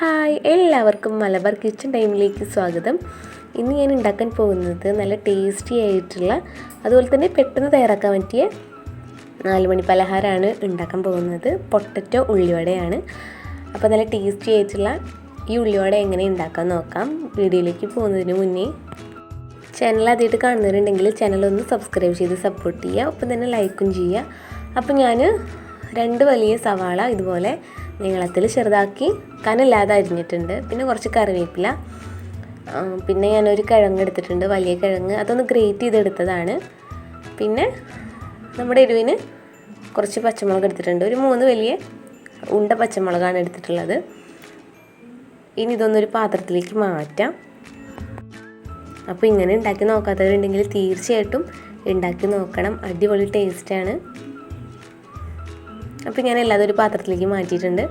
Hi, എല്ലാവർക്കും Malabar kitchen ടൈമിലേക്ക് സ്വാഗതം. ഇന്ന് ഞാൻ ഉണ്ടാക്കാൻ പോകുന്നത് നല്ല ടേസ്റ്റി ആയിട്ടുള്ള, അതുപോലെ തന്നെ പെട്ടെന്ന് തയ്യാറാക്കാൻ പറ്റിയ 4 മണി പലഹാരമാണ് ഉണ്ടാക്കാൻ പോകുന്നത്. പൊട്ടറ്റോ ഉള്ളിവടയാണ്. അപ്പോൾ നല്ല ടേസ്റ്റി ആയിട്ടുള്ള ഈ ഉള്ളിവട എങ്ങനെ ഉണ്ടാക്കാൻ നോക്കാം. വീഡിയോയിലേക്ക് പോകുന്നതിന് മുന്നേ ചാനൽ ആദ്യമായിട്ട് കാണുന്നവരുണ്ടെങ്കിൽ ചാനലൊന്ന് സബ്സ്ക്രൈബ് ചെയ്ത് സപ്പോർട്ട് ചെയ്യുക, ഒപ്പം തന്നെ ലൈക്കും ചെയ്യുക. അപ്പോൾ ഞാൻ 2 വലിയ സവാള ഇതുപോലെ നീളത്തിൽ ചെറുതാക്കി കനല്ലാതെ അരിഞ്ഞിട്ടുണ്ട്. പിന്നെ കുറച്ച് കറിവേപ്പില, പിന്നെ ഞാനൊരു കിഴങ്ങ് എടുത്തിട്ടുണ്ട്, വലിയ കിഴങ്ങ്, അതൊന്ന് ഗ്രേറ്റ് ചെയ്തെടുത്തതാണ്. പിന്നെ നമ്മുടെ എരിവിന് കുറച്ച് പച്ചമുളക് എടുത്തിട്ടുണ്ട്, ഒരു 3 വലിയ ഉണ്ട പച്ചമുളകാണ് എടുത്തിട്ടുള്ളത്. ഇനി ഇതൊന്നൊരു പാത്രത്തിലേക്ക് മാറ്റാം. അപ്പോൾ ഇങ്ങനെ ഉണ്ടാക്കി നോക്കാത്തവരുണ്ടെങ്കിൽ തീർച്ചയായിട്ടും ഉണ്ടാക്കി നോക്കണം, അടിപൊളി ടേസ്റ്റാണ്. അപ്പോൾ ഞാൻ എല്ലാതും ഒരു പാത്രത്തിലേക്ക് മാറ്റിയിട്ടുണ്ട്.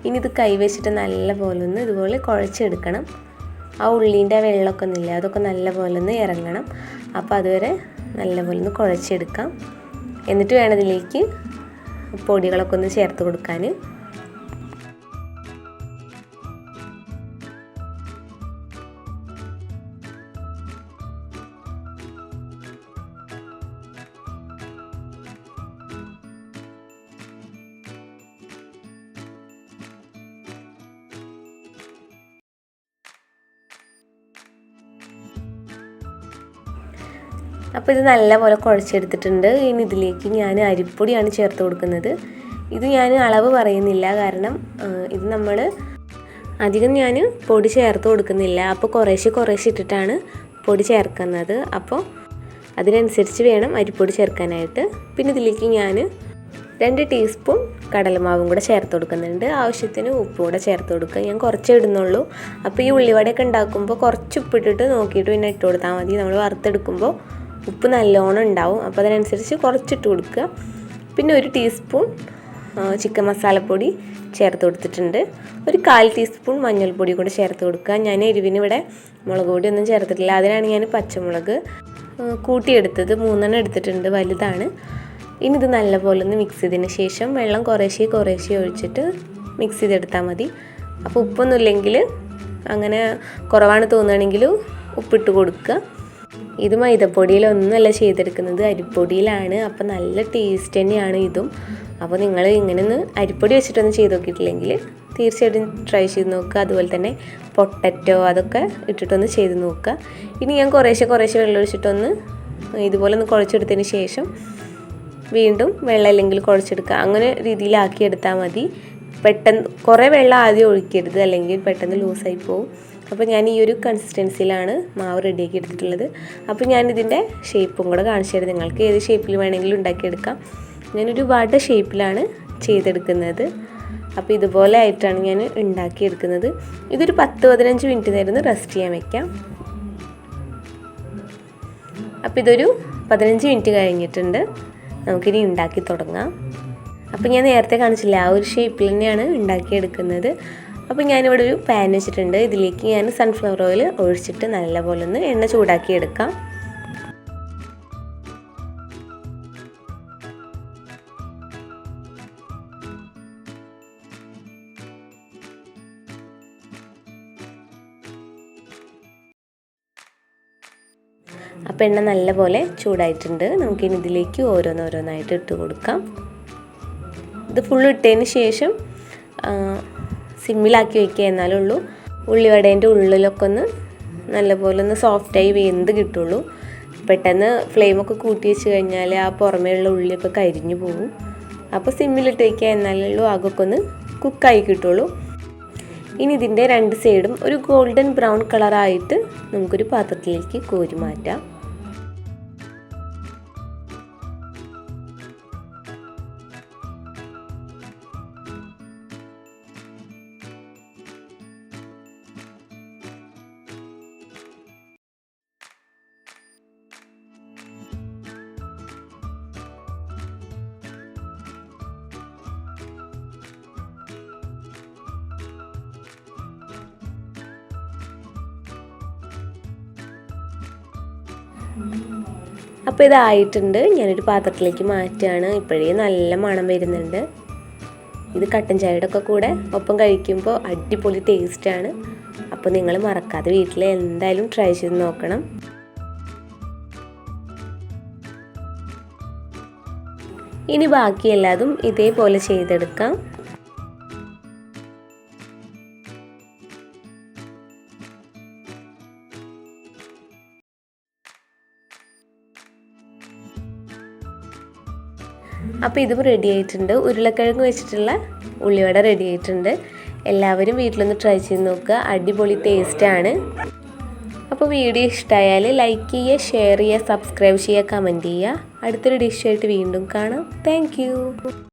ഇനി ഇത് കൈ വെച്ചിട്ട് നല്ല പോലെ ഒന്ന് ഇതുപോലെ കുഴച്ചെടുക്കണം. ആ ഉള്ളീൻ്റെ വെള്ളമൊക്കെ ഒന്നുമില്ല, അതൊക്കെ നല്ല പോലെ ഒന്ന് ഇറങ്ങണം. അപ്പോൾ അതുവരെ നല്ല പോലെ ഒന്ന് കുഴച്ചെടുക്കാം. എന്നിട്ട് വേണം ഇതിലേക്ക് പൊടികളൊക്കെ ഒന്ന് ചേർത്ത് കൊടുക്കാൻ. അപ്പോൾ ഇത് നല്ലപോലെ കുഴച്ചെടുത്തിട്ടുണ്ട്. ഇനി ഇതിലേക്ക് ഞാൻ അരിപ്പൊടിയാണ് ചേർത്ത് കൊടുക്കുന്നത്. ഇത് ഞാൻ അളവ് പറയുന്നില്ല, കാരണം ഇത് നമ്മൾ അധികം ഞാൻ പൊടി ചേർത്ത് കൊടുക്കുന്നില്ല. അപ്പോൾ കുറേശ്ശെ ഇട്ടിട്ടാണ് പൊടി ചേർക്കുന്നത്. അപ്പോൾ അതിനനുസരിച്ച് വേണം അരിപ്പൊടി ചേർക്കാനായിട്ട്. പിന്നെ ഇതിലേക്ക് ഞാൻ 2 ടീസ്പൂൺ കടലമാവും കൂടെ ചേർത്ത് കൊടുക്കുന്നുണ്ട്. ആവശ്യത്തിന് ഉപ്പ് കൂടെ ചേർത്ത് കൊടുക്കുക. ഞാൻ കുറച്ചേ ഇടുന്നുള്ളൂ. അപ്പോൾ ഈ ഉള്ളിവടയൊക്കെ ഉണ്ടാക്കുമ്പോൾ കുറച്ച് ഉപ്പിട്ടിട്ട് നോക്കിയിട്ട് പിന്നെ ഇട്ട് കൊടുത്താൽ മതി. നമ്മൾ വറുത്തെടുക്കുമ്പോൾ ഉപ്പ് നല്ലോണം ഉണ്ടാവും, അപ്പോൾ അതിനനുസരിച്ച് കുറച്ചിട്ട് കൊടുക്കുക. പിന്നെ 1 ടീസ്പൂൺ ചിക്കൻ മസാലപ്പൊടി ചേർത്ത് കൊടുത്തിട്ടുണ്ട്. ഒരു 1/4 ടീസ്പൂൺ മഞ്ഞൾപ്പൊടി കൂടെ ചേർത്ത് കൊടുക്കുക. ഞാൻ എരിവിന് ഇവിടെ മുളക് പൊടി ഒന്നും ചേർത്തിട്ടില്ല. അതിനാണ് ഞാൻ പച്ചമുളക് കൂട്ടിയെടുത്തത്, 3 എടുത്തിട്ടുണ്ട്, വലുതാണ്. ഇനി ഇത് നല്ലപോലെ ഒന്ന് മിക്സ് ചെയ്തതിന് ശേഷം വെള്ളം കുറേശ്ശെ ഒഴിച്ചിട്ട് മിക്സ് ചെയ്തെടുത്താൽ മതി. അപ്പോൾ ഉപ്പൊന്നും ഇല്ലെങ്കിൽ, അങ്ങനെ കുറവാണ് തോന്നുകയാണെങ്കിൽ ഉപ്പിട്ട് കൊടുക്കുക. ഇത് മൈദപ്പൊടിയിലൊന്നുമല്ല ചെയ്തെടുക്കുന്നത്, അരിപ്പൊടിയിലാണ്. അപ്പോൾ നല്ല ടേസ്റ്റ് തന്നെയാണ് ഇതും. അപ്പോൾ നിങ്ങൾ ഇങ്ങനെയൊന്ന് അരിപ്പൊടി വെച്ചിട്ടൊന്നും ചെയ്ത് നോക്കിയിട്ടില്ലെങ്കിൽ തീർച്ചയായിട്ടും ട്രൈ ചെയ്ത് നോക്കുക. അതുപോലെ തന്നെ പൊട്ടറ്റോ അതൊക്കെ ഇട്ടിട്ടൊന്ന് ചെയ്ത് നോക്കുക. ഇനി ഞാൻ കുറേശ്ശെ വെള്ളം ഒഴിച്ചിട്ടൊന്ന് ഇതുപോലെ ഒന്ന് കുഴച്ചെടുത്തതിന് ശേഷം വീണ്ടും വെള്ളം ഇല്ലെങ്കിൽ കുഴച്ചെടുക്കുക. അങ്ങനെ രീതിയിലാക്കിയെടുത്താൽ മതി. പെട്ടെന്ന് കുറേ വെള്ളം ആദ്യം ഒഴിക്കരുത്, അല്ലെങ്കിൽ പെട്ടെന്ന് ലൂസായി പോകും. അപ്പോൾ ഞാൻ ഈ ഒരു കൺസിസ്റ്റൻസിയിലാണ് മാവ് റെഡിയാക്കി എടുത്തിട്ടുള്ളത്. അപ്പോൾ ഞാനിതിൻ്റെ ഷേപ്പും കൂടെ കാണിച്ചു തരാം. നിങ്ങൾക്ക് ഏത് ഷേപ്പിൽ വേണമെങ്കിലും ഉണ്ടാക്കിയെടുക്കാം. ഞാനൊരു വട ഷേപ്പിലാണ് ചെയ്തെടുക്കുന്നത്. അപ്പോൾ ഇതുപോലെ ആയിട്ടാണ് ഞാൻ ഉണ്ടാക്കിയെടുക്കുന്നത്. ഇതൊരു 10-15 മിനിറ്റ് നേരം റെസ്റ്റ് ചെയ്യാൻ വയ്ക്കാം. അപ്പോൾ ഇതൊരു 15 മിനിറ്റ് കഴിഞ്ഞിട്ടുണ്ട്. നമുക്കിനി ഉണ്ടാക്കി തുടങ്ങാം. അപ്പോൾ ഞാൻ നേരത്തെ കാണിച്ചില്ല, ആ ഒരു ഷേപ്പിൽ തന്നെയാണ് ഉണ്ടാക്കിയെടുക്കുന്നത്. അപ്പോൾ ഞാനിവിടെ ഒരു പാൻ വെച്ചിട്ടുണ്ട്. ഇതിലേക്ക് ഞാൻ സൺഫ്ലവർ ഓയിൽ ഒഴിച്ചിട്ട് നല്ലപോലെ ഒന്ന് എണ്ണ ചൂടാക്കി എടുക്കാം. അപ്പോൾ എണ്ണ നല്ലപോലെ ചൂടായിട്ടുണ്ട്. നമുക്കിനി ഇതിലേക്ക് ഓരോന്നായിട്ട് ഇട്ട് കൊടുക്കാം. ഇത് ഫുൾ ഇട്ടതിന് ശേഷം സിമ്മിലാക്കി വയ്ക്കുക, എന്നാലുള്ളൂ ഉള്ളിവടേൻ്റെ ഉള്ളിലൊക്കെ ഒന്ന് നല്ലപോലെ ഒന്ന് സോഫ്റ്റായി വെന്ത് കിട്ടുള്ളൂ. പെട്ടെന്ന് ഫ്ലെയിമൊക്കെ കൂട്ടി വെച്ച് കഴിഞ്ഞാൽ ആ പുറമേയുള്ള ഉള്ളിയൊക്കെ കരിഞ്ഞു പോകും. അപ്പോൾ സിമ്മിലിട്ട് വയ്ക്കുക, എന്നാലുള്ളൂ ആകൊക്കെ ഒന്ന് കുക്കായി കിട്ടുള്ളൂ. ഇനി ഇതിൻ്റെ 2 സൈഡും ഒരു ഗോൾഡൻ ബ്രൗൺ കളറായിട്ട് നമുക്കൊരു പാത്രത്തിലേക്ക് കോരി മാറ്റാം. അപ്പോൾ ഇതായിട്ടുണ്ട്. ഞാനൊരു പാത്രത്തിലേക്ക് മാറ്റുകയാണ്. ഇപ്പോഴേ നല്ല മണം വരുന്നുണ്ട്. ഇത് കട്ടൻ ചായയുടെ ഒക്കെ കൂടെ ഒപ്പം കഴിക്കുമ്പോൾ അടിപൊളി ടേസ്റ്റാണ്. അപ്പോൾ നിങ്ങൾ മറക്കാതെ വീട്ടിൽ എന്തായാലും ട്രൈ ചെയ്ത് നോക്കണം. ഇനി ബാക്കി എല്ലാതും ഇതേപോലെ ചെയ്തെടുക്കാം. അപ്പോൾ ഇതും റെഡി ആയിട്ടുണ്ട്. ഉരുളക്കിഴങ്ങ് വെച്ചിട്ടുള്ള ഉള്ളിവട റെഡി ആയിട്ടുണ്ട്. എല്ലാവരും വീട്ടിലൊന്ന് ട്രൈ ചെയ്ത് നോക്കുക, അടിപൊളി ടേസ്റ്റാണ്. അപ്പോൾ വീഡിയോ ഇഷ്ടമായാൽ ലൈക്ക് ചെയ്യുക, ഷെയർ ചെയ്യുക, സബ്സ്ക്രൈബ് ചെയ്യുക, കമൻറ്റ് ചെയ്യുക. അടുത്തൊരു ഡിഷായിട്ട് വീണ്ടും കാണാം. താങ്ക്